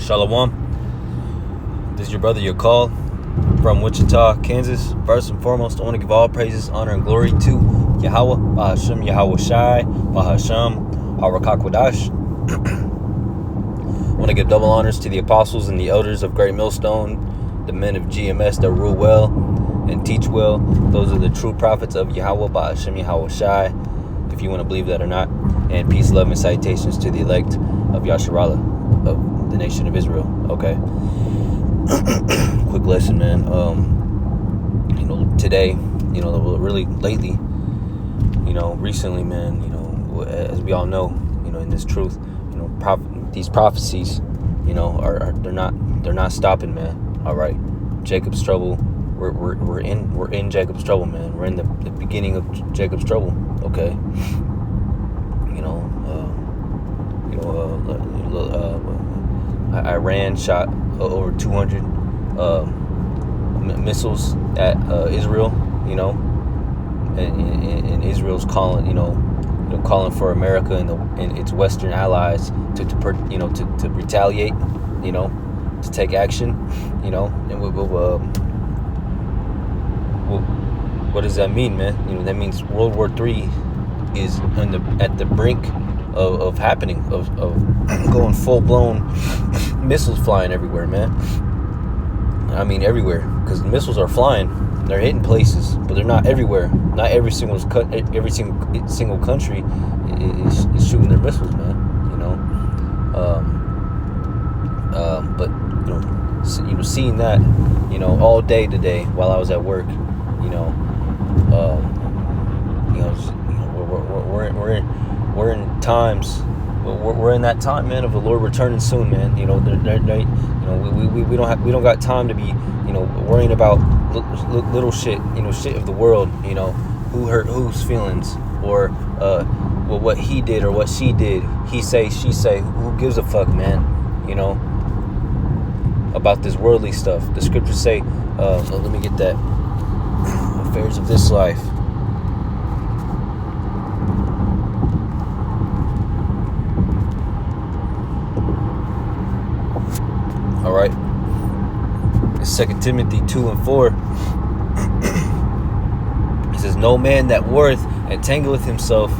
Shalom. This is your brother Yakal from Wichita, Kansas. First and foremost, I want to give all praises, honor, and glory to Yahweh, Bahashem Yahweh Shai, Bahashem Harakakwadash. I want to give double honors to the apostles and the elders of Great Millstone, the men of GMS that rule well and teach well. Those are the true prophets of Yahweh, Bahashem Yahweh Shai, if you want to believe that or not. And peace, love, and salutations to the elect of Yasharallah, of the nation of Israel. Okay. Quick lesson, man. Today, really lately, recently, man, as we all know, in this truth, these prophecies, they're not stopping, man. All right, Jacob's trouble. We're in Jacob's trouble, man. We're in the beginning of Jacob's trouble. Okay. Iran shot over 200 missiles at Israel, and Israel's calling, calling for America and its Western allies to retaliate, to take action, and what does that mean, man? That means World War III is at the brink of happening, of going full-blown missiles flying everywhere, man. I mean everywhere, because the missiles are flying, they're hitting places, but they're not everywhere. Not every single country is shooting their missiles, man. But seeing that, all day today while I was at work, we're in times. We're in that time, man, of the Lord returning soon, man. We don't got time to be, worrying about little shit, shit of the world, who hurt whose feelings, or what he did or what she did, he say, she say. Who gives a fuck, man? About this worldly stuff. The scriptures say, let me get that. Affairs of this life. All right, it's 2 Timothy 2:4. It says, "No man that warreth entangleth himself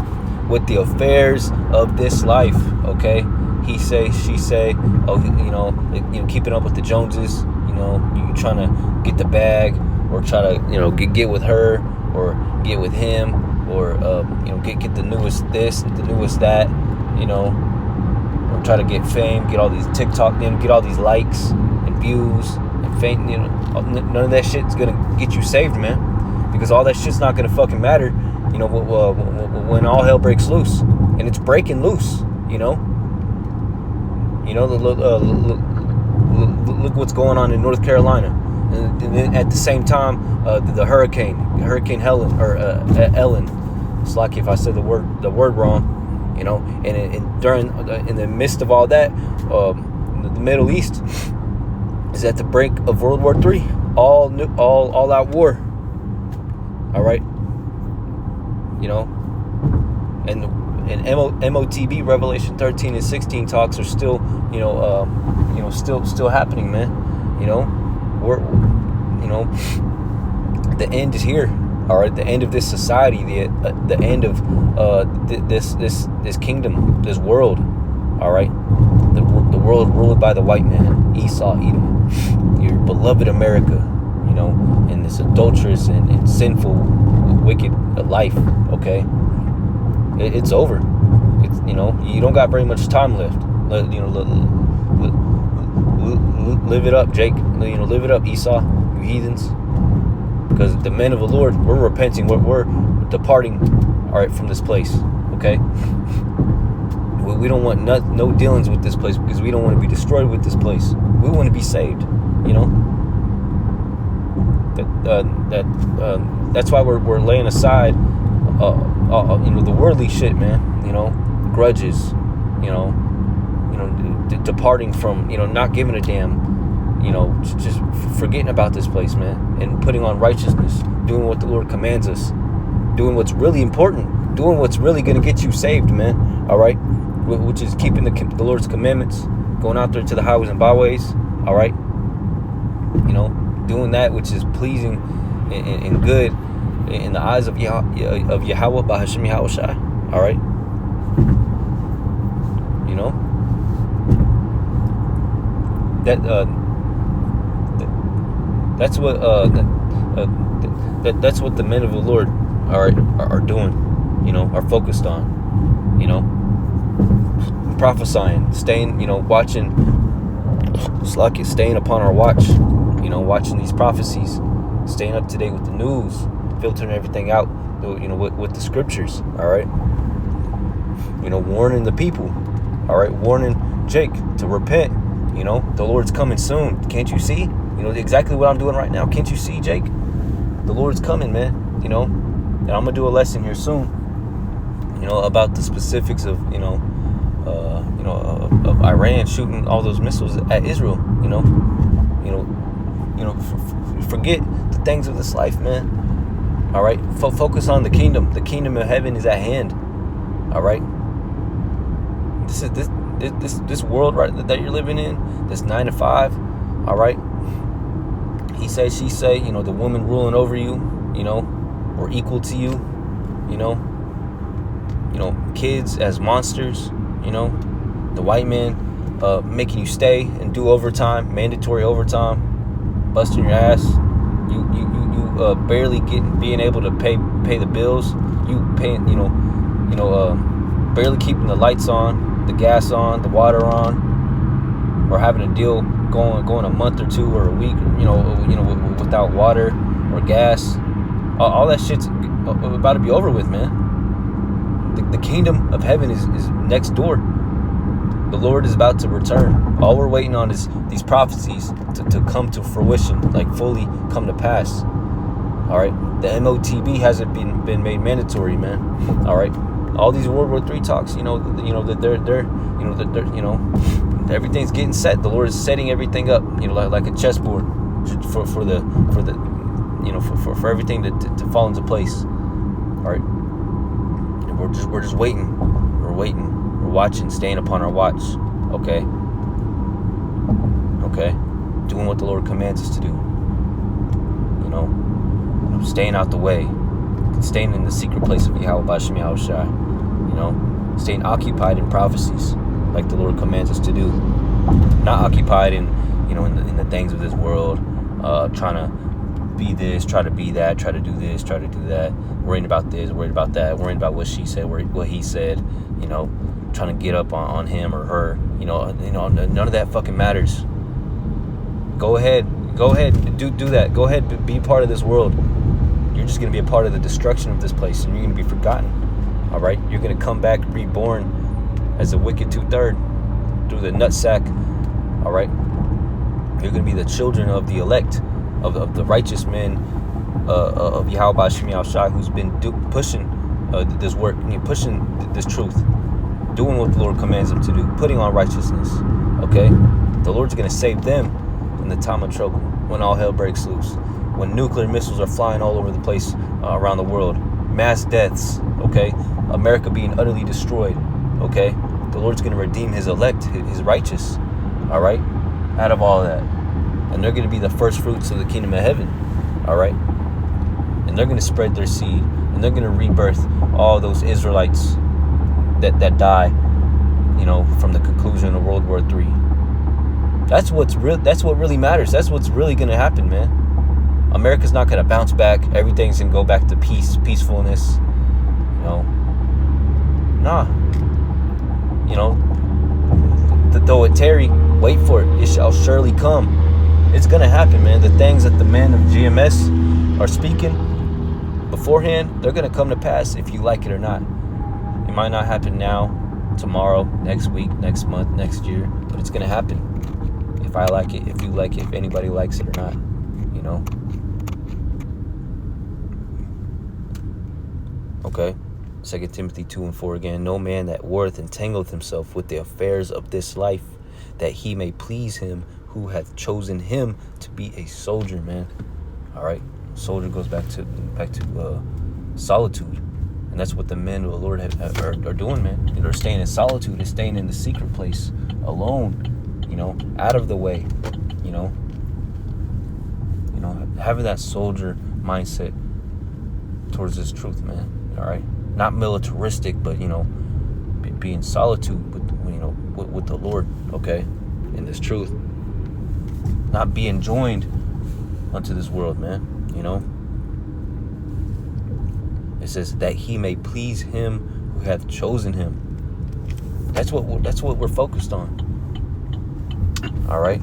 with the affairs of this life." Okay, he say, she say. Oh, keeping up with the Joneses. You trying to get the bag, or try to get with her, or get with him, or get the newest this, the newest that. Try to get fame, get all these TikTok, get all these likes and views and fame. None of that shit's gonna get you saved, man, because all that shit's not gonna fucking matter. When all hell breaks loose, and it's breaking loose. Look what's going on in North Carolina, and then at the same time, the Hurricane Helen, or Ellen. It's like if I said the word wrong. And in the midst of all that, the Middle East is at the brink of World War III, all out war. All right, and MOTB Revelation 13 and 16 talks are still, still happening, man. The end is here. All right, the end of this society, the end of this kingdom, this world. All right, the world ruled by the white man, Esau, Edom, your beloved America. In this adulterous and sinful, wicked life. Okay, it's over. It's you don't got very much time left. Live it up, Jake. Live it up, Esau, you heathens. Because the men of the Lord, we're repenting, we're departing, all right, from this place, okay? We don't want no dealings with this place, because we don't want to be destroyed with this place. We want to be saved, That's why we're laying aside, the worldly shit, man. Grudges, departing from, not giving a damn. Just forgetting about this place, man, and putting on righteousness, doing what the Lord commands us, doing what's really important, doing what's really going to get you saved, man. All right, which is keeping the Lord's commandments, going out there to the highways and byways, all right? You know, doing that which is pleasing and good in the eyes of Yahweh, Bahashim Yahweh Shai, all right? You know, that's what that's what the men of the Lord are doing, you know, are focused on, you know, prophesying, staying, you know, watching, staying upon our watch, you know, watching these prophecies, staying up to date with the news, filtering everything out, you know, with the scriptures, all right? You know, warning the people, all right? Warning Jake to repent, you know, the Lord's coming soon. Can't you see? You know, exactly what I'm doing right now. Can't you see, Jake? The Lord's coming, man, you know? And I'm going to do a lesson here soon, you know, about the specifics of, of Iran shooting all those missiles at Israel, you know, forget the things of this life, man. All right, focus on the kingdom. The kingdom of heaven is at hand. All right, this world right that you're living in, this 9 to 5. All right, he say, she say, you know, the woman ruling over you, you know, or equal to you, you know, kids as monsters, you know, the white man making you stay and do overtime, mandatory overtime, busting your ass, you barely being able to pay the bills, you paying, barely keeping the lights on, the gas on, the water on, or having a deal going a month or two or a week, without water or gas. All that shit's about to be over with, man. The kingdom of heaven is next door. The Lord is about to return. All we're waiting on is these prophecies to come to fruition, like fully come to pass. All right, the MOTB hasn't been made mandatory, man. All right, all these World War III talks, that they're everything's getting set. The Lord is setting everything up, like a chessboard for everything to fall into place. All right, and we're just waiting. We're waiting. We're watching, staying upon our watch. Okay, doing what the Lord commands us to do. Staying out the way, staying in the secret place of Yahweh Bashim Yahweh Shai. Staying occupied in prophecies, like the Lord commands us to do. Not occupied in the things of this world, trying to be this, try to be that, try to do this, try to do that, worrying about this, worried about that, worrying about what she said, what he said, trying to get up on him or her, none of that fucking matters. Go ahead, do that. Go ahead, be part of this world. You're just going to be a part of the destruction of this place, and you're going to be forgotten. All right, you're going to come back reborn as a wicked 2/3 through the nutsack. All right, you're going to be the children of the elect, of the righteous men of Yahweh Bashim Yahweh Shai, who's been pushing this work, pushing this truth, doing what the Lord commands them to do, putting on righteousness. Okay, the Lord's going to save them in the time of trouble, when all hell breaks loose, when nuclear missiles are flying all over the place around the world, mass deaths. Okay, America being utterly destroyed. Okay, the Lord's going to redeem his elect, his righteous, all right, out of all that. And they're going to be the first fruits of the kingdom of heaven, all right? And they're going to spread their seed, and they're going to rebirth all those Israelites that die, from the conclusion of World War III. That's what really matters. That's what's really going to happen, man. America's not going to bounce back. Everything's going to go back to peacefulness. Nah. Though it tarry, wait for it. It shall surely come. It's going to happen, man. The things that the men of GMS are speaking beforehand, they're going to come to pass if you like it or not. It might not happen now, tomorrow, next week, next month, next year, but it's going to happen. If I like it, if you like it, if anybody likes it or not, Okay. 2 Timothy 2:4 again. No man that warreth entangleth himself with the affairs of this life, that he may please him who hath chosen him to be a soldier, man. All right. Soldier goes back to solitude. And that's what the men of the Lord are doing, man. They're staying in solitude. They're staying in the secret place alone. out of the way, you know, having that soldier mindset towards this truth, man. All right, not militaristic, but be in solitude with the Lord, okay, in this truth, not being joined unto this world, man. It says that he may please him who hath chosen him. That's what we're focused on. All right,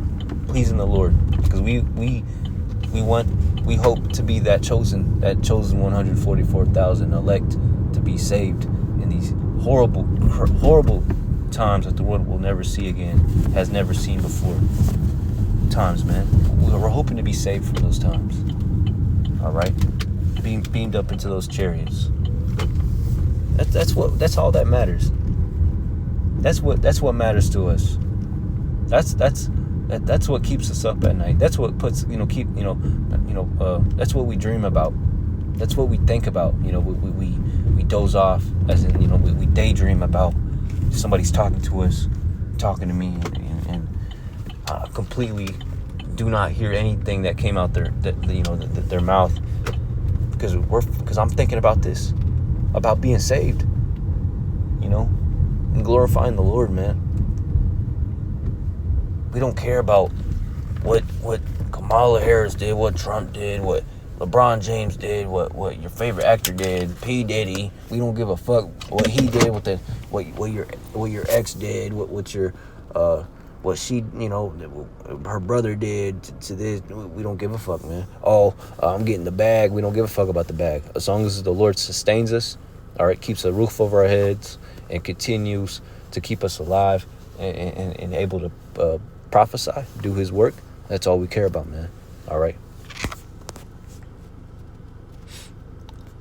pleasing the Lord, because we hope to be that chosen 144,000 elect to be saved in these horrible times that the world will never see again, has never seen before. Times, man. We're hoping to be saved from those times. All right, being beamed up into those chariots. That's all that matters. That's what matters to us. That's what keeps us up at night. That's what puts that's what we dream about. That's what we think about. We doze off, as in we daydream about somebody's talking to us, talking to me, and completely do not hear anything that came out their mouth, because I'm thinking about this, about being saved, and glorifying the Lord, man. We don't care about what Kamala Harris did, what Trump did, what LeBron James did, what your favorite actor did, P. Diddy. We don't give a fuck what he did, what your ex did, what she, her brother did to this. We don't give a fuck, man. I'm getting the bag. We don't give a fuck about the bag. As long as the Lord sustains us, all right, keeps a roof over our heads, and continues to keep us alive and able to prophesy, do his work. That's all we care about, man. All right.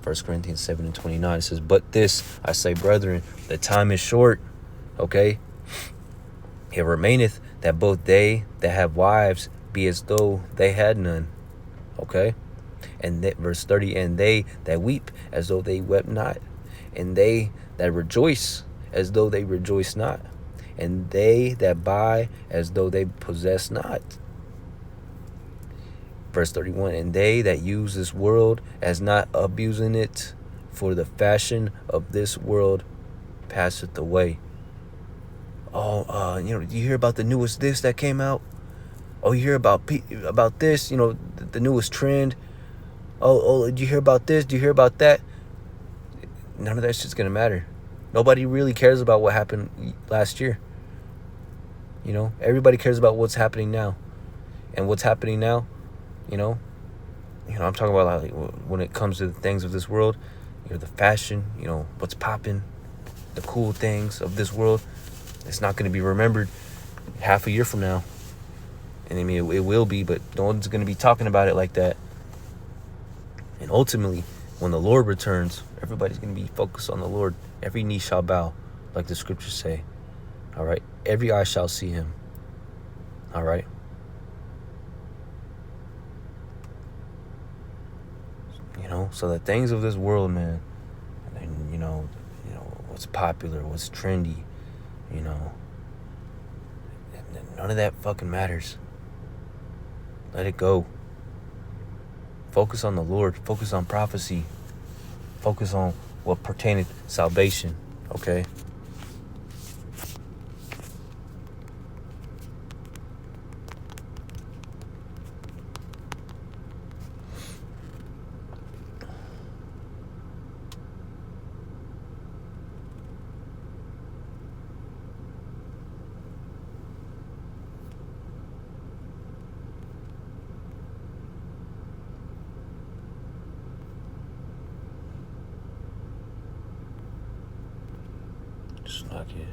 1 Corinthians 7:29 says, "But this I say, brethren, the time is short." Okay. It remaineth that both they that have wives be as though they had none. Okay. And that, verse 30, "And they that weep as though they wept not, and they that rejoice as though they rejoice not, and they that buy as though they possess not." Verse 31, "And they that use this world as not abusing it, for the fashion of this world passeth away." You hear about the newest this that came out? You hear about this, the newest trend? Did you hear about this? Do you hear about that? None of that shit's gonna matter. Nobody really cares about what happened last year. Everybody cares about what's happening now. And what's happening now, I'm talking about, like, when it comes to the things of this world, the fashion, what's popping, the cool things of this world. It's not going to be remembered half a year from now. And I mean, it will be, but no one's going to be talking about it like that. And ultimately, when the Lord returns, everybody's going to be focused on the Lord. Every knee shall bow, like the scriptures say. All right? Every eye shall see him. All right? So the things of this world, man, and what's popular, what's trendy, none of that fucking matters. Let it go. Focus on the Lord. Focus on prophecy. Focus on what pertaineth salvation. Okay? Just like it.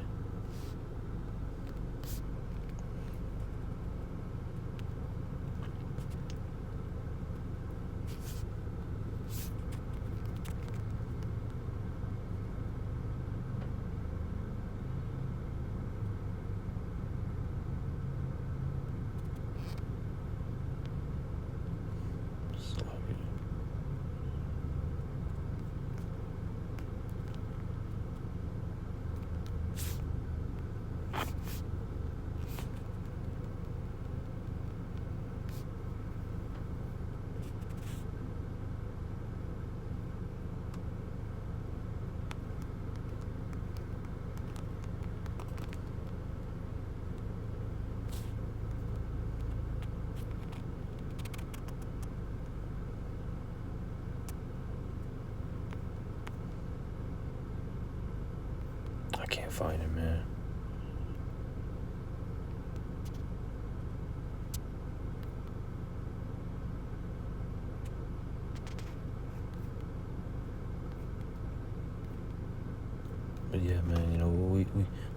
can't find it, man. But yeah, man, you know,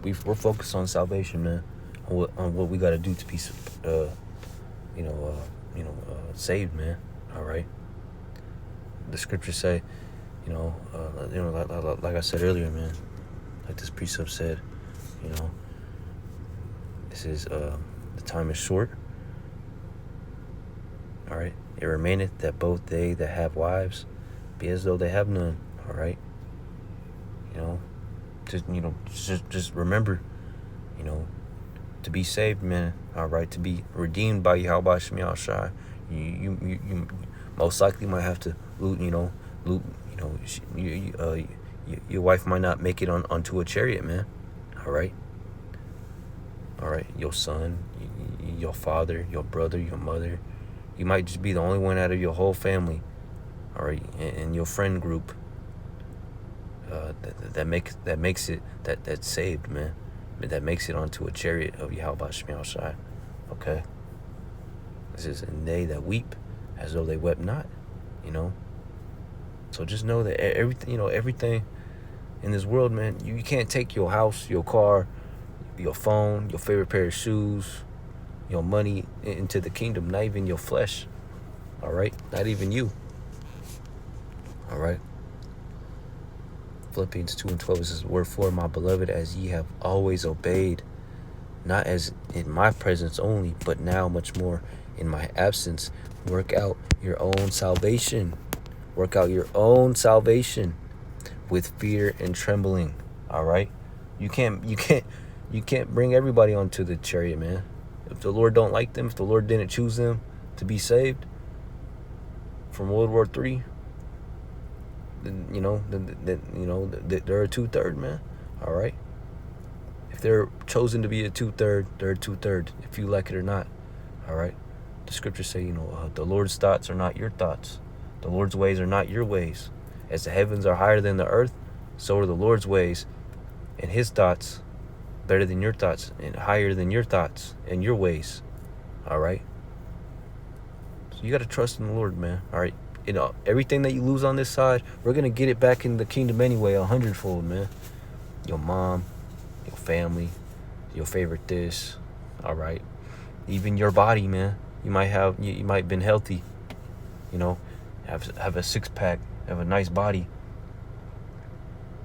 we're focused on salvation, man. On what we got to do to be, saved, man. All right. The scriptures say, like I said earlier, man. Like this precept said, you know, this is the time is short. All right. It remaineth that both they that have wives be as though they have none. All right. Just remember, to be saved, man. All right, to be redeemed by Yahweh Shemiah Shai. You most likely might have to your wife might not make it onto a chariot, man. All right. Your son, your father, your brother, your mother. You might just be the only one out of your whole family. All right, and your friend group. That's saved, man. That makes it onto a chariot of Yahweh Shemiah Shai. Okay. This is, and they that weep as though they wept not. So just know that everything in this world, man, you can't take your house, your car, your phone, your favorite pair of shoes, your money into the kingdom. Not even your flesh. All right. Not even you. All right. Philippians 2:12 says, wherefore, my beloved, as ye have always obeyed, not as in my presence only, but now much more in my absence, work out your own salvation. Work out your own salvation with fear and trembling. All right. You can't bring everybody onto the chariot, man. If the Lord don't like them, if the Lord didn't choose them to be saved from World War III, then they're a 2/3, man. All right. If they're chosen to be a 2/3, they're a 2/3, if you like it or not. All right. The scriptures say, the Lord's thoughts are not your thoughts. The Lord's ways are not your ways. As the heavens are higher than the earth, so are the Lord's ways and his thoughts better than your thoughts and higher than your thoughts and your ways. All right. So you got to trust in the Lord, man. All right. Everything that you lose on this side, we're going to get it back in the kingdom anyway, 100-fold, man. Your mom, your family, your favorite this. All right. Even your body, man. You might have been healthy, have a six-pack, have a nice body.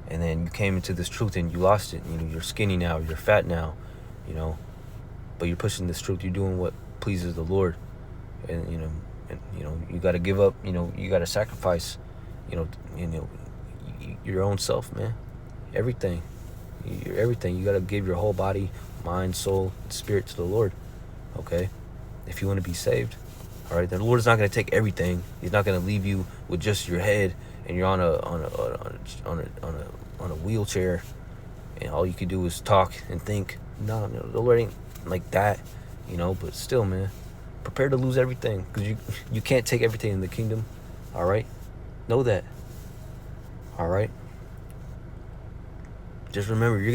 And then you came into this truth and you lost it. You're skinny now, you're fat now, but you're pushing this truth. You're doing what pleases the Lord. And, you got to give up, you got to sacrifice, your own self, man. Everything. Everything. You got to give your whole body, mind, soul, and spirit to the Lord. Okay? If you want to be saved. All right? The Lord is not going to take everything. He's not going to leave you with just your head and you're on a wheelchair and all you can do is talk and think. No, the Lord ain't like that, but still, man, prepare to lose everything, because you can't take everything in the kingdom. All right, know that. All right, just remember, you're